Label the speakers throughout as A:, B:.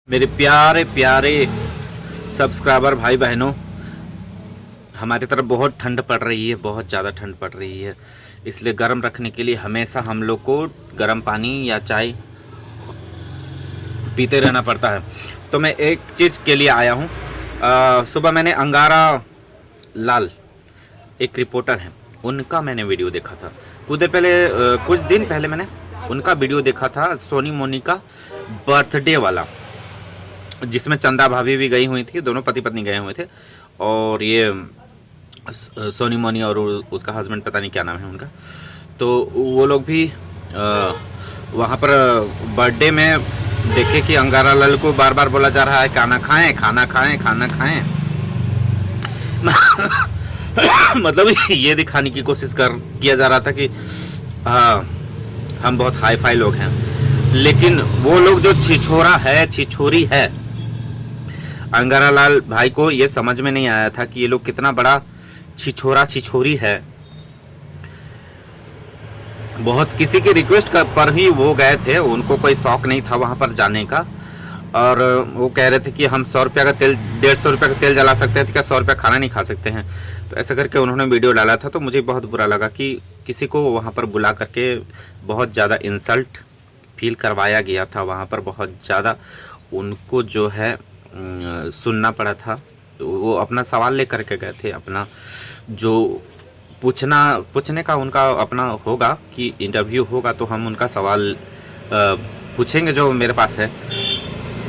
A: मेरे प्यारे प्यारे सब्सक्राइबर भाई बहनों, हमारी तरफ बहुत ठंड पड़ रही है, बहुत ज़्यादा ठंड पड़ रही है। इसलिए गर्म रखने के लिए हमेशा हम लोग को गर्म पानी या चाय पीते रहना पड़ता है। तो मैं एक चीज़ के लिए आया हूँ। सुबह मैंने अंगारा लाल, एक रिपोर्टर हैं, उनका मैंने वीडियो देखा था। कुछ दिन पहले मैंने उनका वीडियो देखा था, सोनी मोनी का बर्थडे वाला, जिसमें चंदा भाभी भी गई हुई थी, दोनों पति पत्नी गए हुए थे। और ये सोनी मोनी और उसका हस्बैंड, पता नहीं क्या नाम है उनका, तो वो लोग भी वहाँ पर बर्थडे में देखे कि अंगारा लाल को बार बार बोला जा रहा है खाना खाएं, खाना खाएं, खाना खाएं। मतलब ये दिखाने की कोशिश किया जा रहा था कि हम बहुत हाई फाई लोग हैं। लेकिन वो लोग जो छिछोरा है, छिछोरी है, अंगारा लाल भाई को ये समझ में नहीं आया था कि ये लोग कितना बड़ा छिछोरा छिछोरी है। बहुत किसी की रिक्वेस्ट पर ही वो गए थे, उनको कोई शौक नहीं था वहाँ पर जाने का। और वो कह रहे थे कि हम 100 रुपये का तेल, 150 रुपये का तेल जला सकते हैं, क्या 100 रुपये खाना नहीं खा सकते हैं? तो ऐसा करके उन्होंने वीडियो डाला था। तो मुझे बहुत बुरा लगा कि किसी को वहाँ पर बुला करके बहुत ज़्यादा इंसल्ट फील करवाया गया था। वहाँ पर बहुत ज़्यादा उनको जो है सुनना पड़ा था। तो वो अपना सवाल लेकर के गए थे, अपना जो पूछने का उनका अपना होगा कि इंटरव्यू होगा, तो हम उनका सवाल पूछेंगे जो मेरे पास है।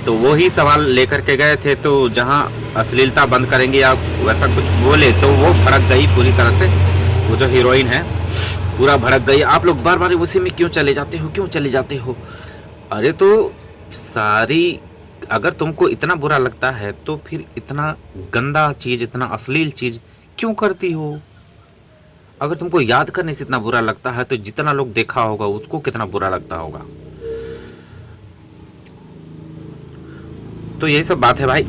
A: तो वो ही सवाल लेकर के गए थे। तो जहाँ अश्लीलता बंद करेंगे या वैसा कुछ बोले तो वो भड़क गई पूरी तरह से। वो जो हीरोइन है पूरा भड़क गई, आप लोग बार बार उसी में क्यों चले जाते हो, क्यों चले जाते हो? अरे तो सारी, अगर तुमको इतना बुरा लगता है तो फिर इतना गंदा चीज़, इतना अश्लील चीज़ क्यों करती हो? अगर तुमको याद करने से इतना बुरा लगता है तो जितना लोग देखा होगा उसको कितना बुरा लगता होगा। तो यही सब बात है भाई।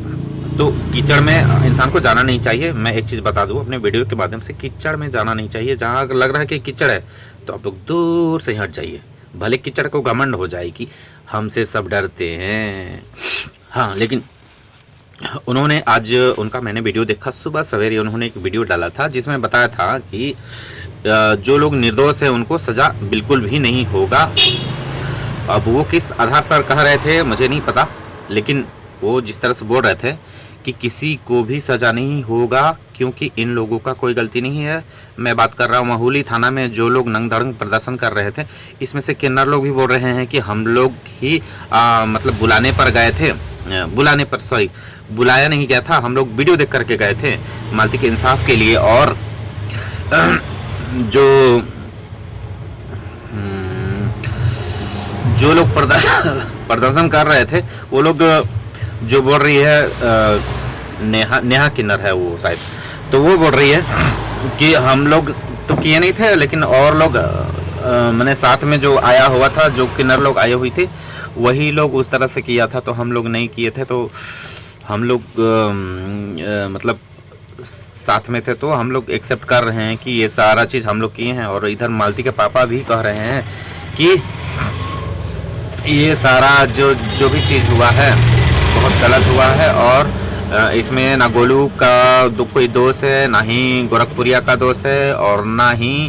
A: तो कीचड़ में इंसान को जाना नहीं चाहिए। मैं एक चीज़ बता दूं अपने वीडियो के माध्यम से, कीचड़ में जाना नहीं चाहिए। जहाँ लग रहा है कि कीचड़ है तो आप लोग दूर से हट जाइए। भले कीचड़ को घमंड हो जाए कि हमसे सब डरते हैं, हाँ, लेकिन उन्होंने आज, उनका मैंने वीडियो देखा सुबह सवेरे, उन्होंने एक वीडियो डाला था जिसमें बताया था कि जो लोग निर्दोष हैं उनको सज़ा बिल्कुल भी नहीं होगा। अब वो किस आधार पर कह रहे थे मुझे नहीं पता, लेकिन वो जिस तरह से बोल रहे थे कि किसी को भी सज़ा नहीं होगा क्योंकि इन लोगों का कोई गलती नहीं है। मैं बात कर रहा हूँ महुली थाना में जो लोग नंग धड़ंग प्रदर्शन कर रहे थे, इसमें से किन्नर लोग भी बोल रहे हैं कि हम लोग ही मतलब बुलाने पर गए थे, बुलाया नहीं गया था, हम लोग वीडियो देख करके गए थे मालती के इंसाफ के लिए। और जो लोग प्रदर्शन कर रहे थे वो लोग, जो बोल रही है नेहा किन्नर है वो शायद, तो वो बोल रही है कि हम लोग तो किए नहीं थे, लेकिन और लोग मैंने साथ में जो आया हुआ था, जो किन्नर लोग आए हुए थे वही लोग उस तरह से किया था, तो हम लोग नहीं किए थे। तो हम लोग मतलब साथ में थे, तो हम लोग एक्सेप्ट कर रहे हैं कि ये सारा चीज़ हम लोग किए हैं। और इधर मालती के पापा भी कह रहे हैं कि ये सारा जो भी चीज़ हुआ है बहुत गलत हुआ है। और इसमें ना गोलू का कोई दोष है, ना ही गोरखपुरिया का दोष है, और ना ही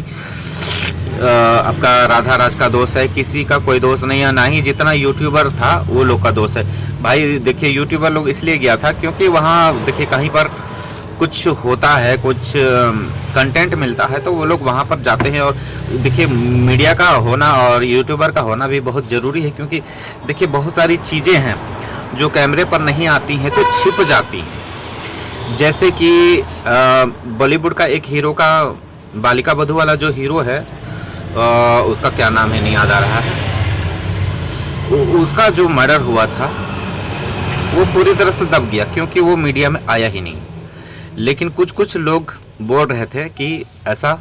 A: आपका राधा राज का दोष है। किसी का कोई दोष नहीं है, ना ही जितना यूट्यूबर था वो लोग का दोष है। भाई देखिए, यूट्यूबर लोग इसलिए गया था क्योंकि वहाँ देखिए कहीं पर कुछ होता है, कुछ कंटेंट मिलता है, तो वो लोग वहाँ पर जाते हैं। और देखिए मीडिया का होना और यूट्यूबर का होना भी बहुत ज़रूरी है, क्योंकि देखिए बहुत सारी चीज़ें हैं जो कैमरे पर नहीं आती हैं तो छिप जाती हैं। जैसे कि बॉलीवुड का एक हीरो का, बालिका बधू वाला जो हीरो है, उसका क्या नाम है नहीं याद आ रहा है, उसका जो मर्डर हुआ था वो पूरी तरह से दब गया क्योंकि वो मीडिया में आया ही नहीं। लेकिन कुछ लोग बोल रहे थे कि ऐसा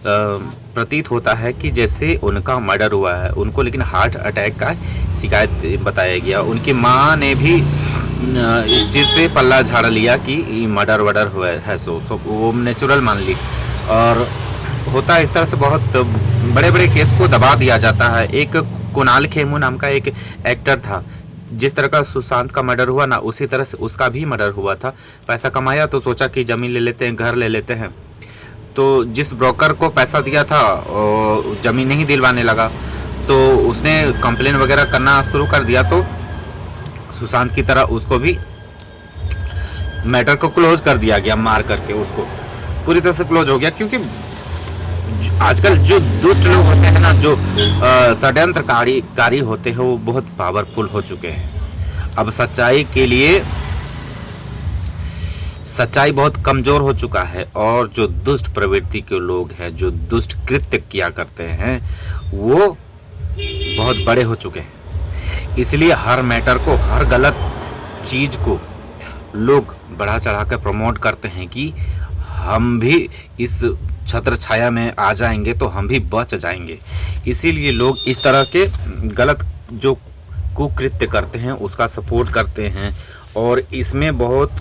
A: प्रतीत होता है कि जैसे उनका मर्डर हुआ है उनको, लेकिन हार्ट अटैक का शिकायत बताया गया। उनकी माँ ने भी इस चीज़ से पल्ला झाड़ लिया कि मर्डर हुआ है, सो वो नेचुरल मान ली। और होता है इस तरह से, बहुत बड़े बड़े केस को दबा दिया जाता है। एक कुणाल खेमू नाम का एक एक्टर था, जिस तरह का सुशांत का मर्डर हुआ ना, उसी तरह से उसका भी मर्डर हुआ था। पैसा कमाया तो सोचा कि ज़मीन ले लेते हैं, घर ले लेते हैं। तो जिस ब्रोकर को पैसा दिया था ज़मीन नहीं दिलवाने लगा, तो उसने कंप्लेन वगैरह करना शुरू कर दिया। तो सुशांत की तरह उसको भी मैटर को क्लोज कर दिया गया, मार करके उसको पूरी तरह से क्लोज हो गया। क्योंकि आजकल जो दुष्ट लोग होते हैं ना, जो षड्यंत्रकारी होते हैं, वो बहुत पावरफुल हो चुके हैं। अब सच्चाई के लिए सच्चाई बहुत कमजोर हो चुका है, और जो दुष्ट प्रवृत्ति के लोग हैं, जो दुष्ट कृत्य किया करते हैं, वो बहुत बड़े हो चुके हैं। इसलिए हर मैटर को, हर गलत चीज को लोग बढ़ा चढ़ा कर प्रमोट करते हैं कि हम भी इस छत्र छाया में आ जाएंगे तो हम भी बच जाएंगे। इसीलिए लोग इस तरह के गलत जो कुकृत्य करते हैं उसका सपोर्ट करते हैं, और इसमें बहुत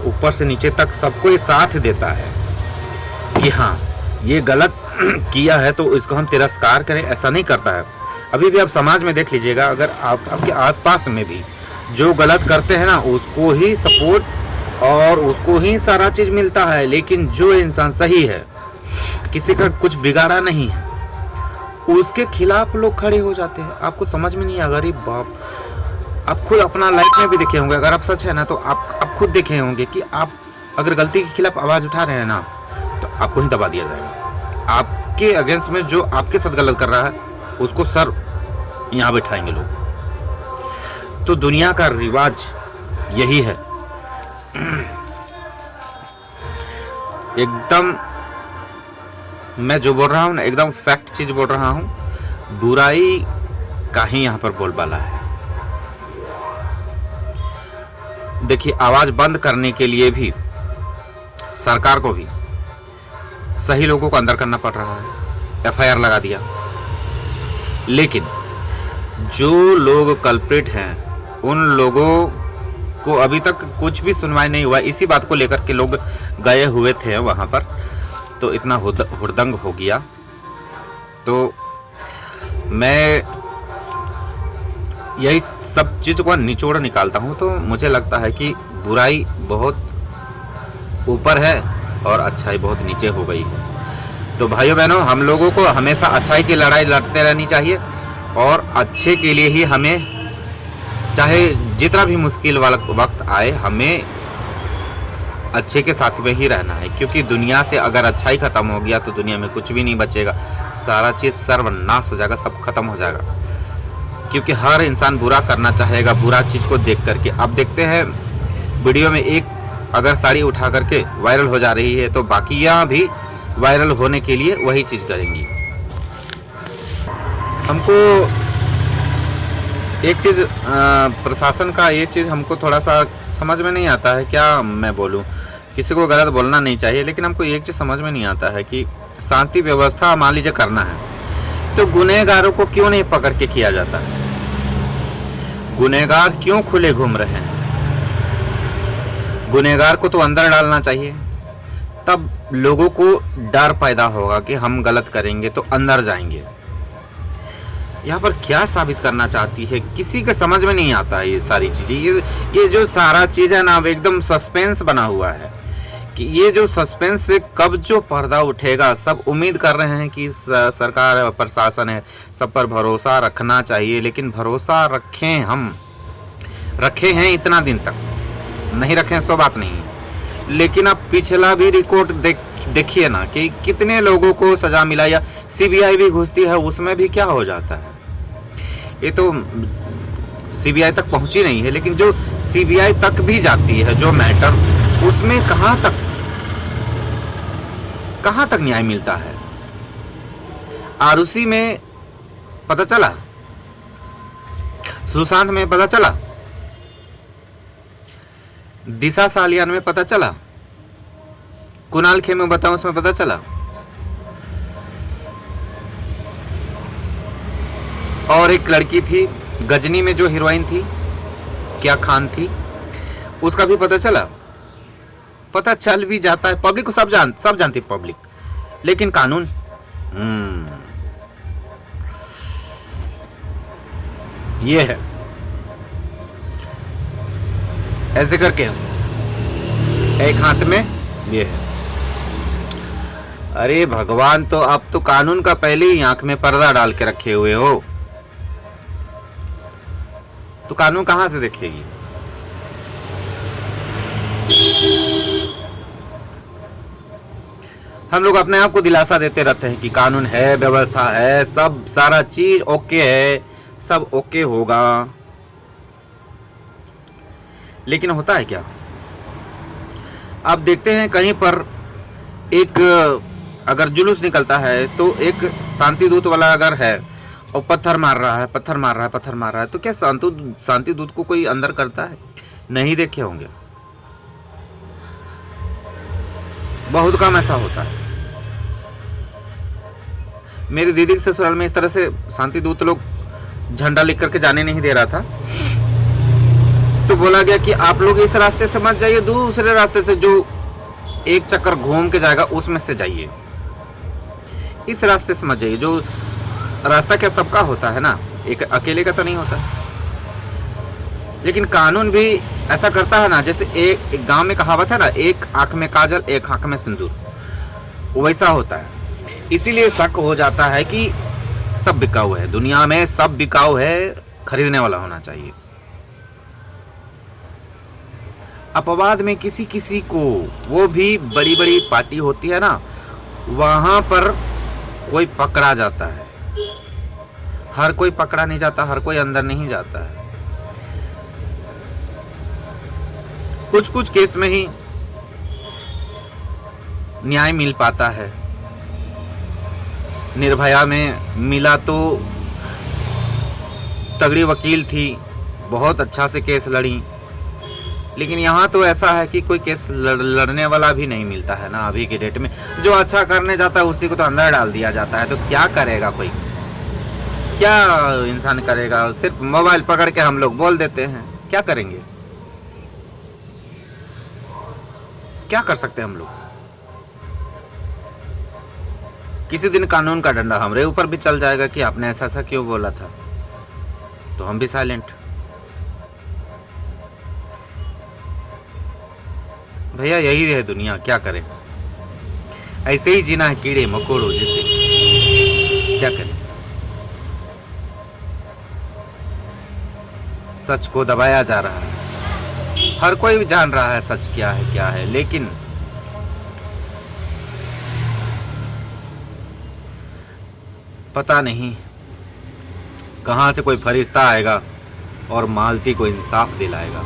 A: ऊपर से नीचे तक सबको ये साथ देता है कि हाँ ये गलत किया है तो इसको हम तिरस्कार करें, ऐसा नहीं करता है। अभी भी आप समाज में देख लीजिएगा, अगर आपके आसपास में भी जो गलत करते हैं ना, उसको ही सपोर्ट और उसको ही सारा चीज़ मिलता है। लेकिन जो इंसान सही है, किसी का कुछ बिगाड़ा नहीं है, उसके खिलाफ लोग खड़े हो जाते हैं। आपको समझ में नहीं आ, गरीब बाप, आप खुद अपना लाइफ में भी देखे होंगे। अगर आप सच है ना, तो आप खुद देखे होंगे कि आप अगर गलती के खिलाफ आवाज़ उठा रहे हैं ना, तो आपको ही दबा दिया जाएगा। आपके अगेंस्ट में जो आपके साथ गलत कर रहा है, उसको सर यहाँ बैठाएंगे लोग। तो दुनिया का रिवाज यही है। एकदम मैं जो बोल रहा हूँ ना, एकदम फैक्ट चीज बोल रहा हूँ। बुराई का ही यहाँ पर बोलबाला है। देखिए, आवाज बंद करने के लिए भी सरकार को भी सही लोगों को अंदर करना पड़ रहा है, एफआईआर लगा दिया। लेकिन जो लोग कल्प्रिट हैं, उन लोगों को अभी तक कुछ भी सुनवाई नहीं हुआ। इसी बात को लेकर के लोग गए हुए थे वहाँ पर, तो इतना हुड़दंग हो गया। तो मैं यही सब चीज़ को निचोड़ निकालता हूँ, तो मुझे लगता है कि बुराई बहुत ऊपर है और अच्छाई बहुत नीचे हो गई है। तो भाइयों बहनों, हम लोगों को हमेशा अच्छाई की लड़ाई लड़ते रहनी चाहिए, और अच्छे के लिए ही हमें, चाहे जितना भी मुश्किल वाला वक्त आए, हमें अच्छे के साथ में ही रहना है। क्योंकि दुनिया से अगर अच्छाई खत्म हो गया तो दुनिया में कुछ भी नहीं बचेगा, सारा चीज़ सर्वनाश हो जाएगा, सब खत्म हो जाएगा। क्योंकि हर इंसान बुरा करना चाहेगा बुरा चीज़ को देख करके। अब देखते हैं वीडियो में एक अगर साड़ी उठा करके वायरल हो जा रही है, तो बाकियाँ भी वायरल होने के लिए वही चीज़ करेंगी। हमको एक चीज़ प्रशासन का ये चीज़ हमको थोड़ा सा समझ में नहीं आता है। क्या मैं बोलूँ, किसी को गलत बोलना नहीं चाहिए, लेकिन हमको एक चीज़ समझ में नहीं आता है कि शांति व्यवस्था मान लीजिए करना है, तो गुनहगारों को क्यों नहीं पकड़ के किया जाता है? गुनहगार क्यों खुले घूम रहे हैं? गुनहगार को तो अंदर डालना चाहिए, तब लोगों को डर पैदा होगा कि हम गलत करेंगे तो अंदर जाएंगे। यहाँ पर क्या साबित करना चाहती है, किसी के समझ में नहीं आता है ये सारी चीज़ें। ये जो सारा चीज़ है ना, एकदम सस्पेंस बना हुआ है कि ये जो सस्पेंस से कब जो पर्दा उठेगा। सब उम्मीद कर रहे हैं कि सरकार है, प्रशासन है, सब पर भरोसा रखना चाहिए। लेकिन भरोसा रखे हैं इतना दिन तक, नहीं रखे सो बात नहीं है। लेकिन अब पिछला भी रिकॉर्ड देखिए ना कि कितने लोगों को सजा मिला, या सीबीआई भी घुसती है, उसमें भी क्या हो जाता है। ये तो सीबीआई तक पहुंची नहीं है, लेकिन जो सीबीआई तक भी जाती है जो मैटर, उसमें कहां तक न्याय मिलता है। आरुषि में पता चला, सुशांत में पता चला, दिशा सालियान में पता चला, कुणाल खेमे बताऊं उसमें पता चला, और एक लड़की थी गजनी में जो हीरोइन थी, क्या खान थी, उसका भी पता चला। पता चल भी जाता है, पब्लिक को सब जानती है पब्लिक, लेकिन कानून ये है। ऐसे करके एक हाथ में ये है। अरे भगवान, तो आप तो कानून का पहले ही आंख में पर्दा डाल के रखे हुए हो, तो कानून कहां से देखेगी? हम लोग अपने आप को दिलासा देते रहते हैं कि कानून है, व्यवस्था है, सब सारा चीज ओके है, सब ओके होगा, लेकिन होता है क्या? आप देखते हैं कहीं पर एक अगर जुलूस निकलता है तो एक शांति दूत वाला अगर है और पत्थर मार रहा है, पत्थर मार रहा है, पत्थर मार रहा है, तो क्या शांति दूत को कोई अंदर करता है? नहीं देखे होंगे, बहुत कम ऐसा होता है। मेरी दीदी के ससुराल में इस तरह से शांति दूत लोग झंडा लिख करके जाने नहीं दे रहा था, तो बोला गया कि आप लोग इस रास्ते से मत जाइए, दूसरे रास्ते से जो एक चक्कर घूम के जाएगा उसमें से जाइए, इस रास्ते से मत जाइए। जो रास्ता क्या सबका होता है ना, एक अकेले का तो नहीं होता। लेकिन कानून भी ऐसा करता है ना, जैसे एक गांव में कहावत है ना, एक आंख में काजल एक आंख में सिंदूर, वैसा होता है। इसीलिए शक हो जाता है कि सब बिकाऊ है, दुनिया में सब बिकाऊ है, खरीदने वाला होना चाहिए। अपवाद में किसी किसी को, वो भी बड़ी बड़ी पार्टी होती है ना, वहां पर कोई पकड़ा जाता है। हर कोई पकड़ा नहीं जाता, हर कोई अंदर नहीं जाता है। कुछ कुछ केस में ही न्याय मिल पाता है। निर्भया में मिला तो तगड़ी वकील थी, बहुत अच्छा से केस लड़ी, लेकिन यहाँ तो ऐसा है कि कोई केस लड़ने वाला भी नहीं मिलता है ना अभी के डेट में। जो अच्छा करने जाता है उसी को तो अंदर डाल दिया जाता है, तो क्या करेगा कोई, क्या इंसान करेगा? सिर्फ मोबाइल पकड़ के हम लोग बोल देते हैं, क्या करेंगे? क्या कर सकते हैं हम लोग? किसी दिन कानून का डंडा हमारे ऊपर भी चल जाएगा कि आपने ऐसा ऐसा क्यों बोला था, तो हम भी साइलेंट। भैया यही है दुनिया, क्या करें? ऐसे ही जीना है, कीड़े मकोड़ों जैसे, क्या करें? सच को दबाया जा रहा है, हर कोई भी जान रहा है सच क्या है, लेकिन पता नहीं कहां से कोई फरिश्ता आएगा और मालती को इंसाफ दिलाएगा।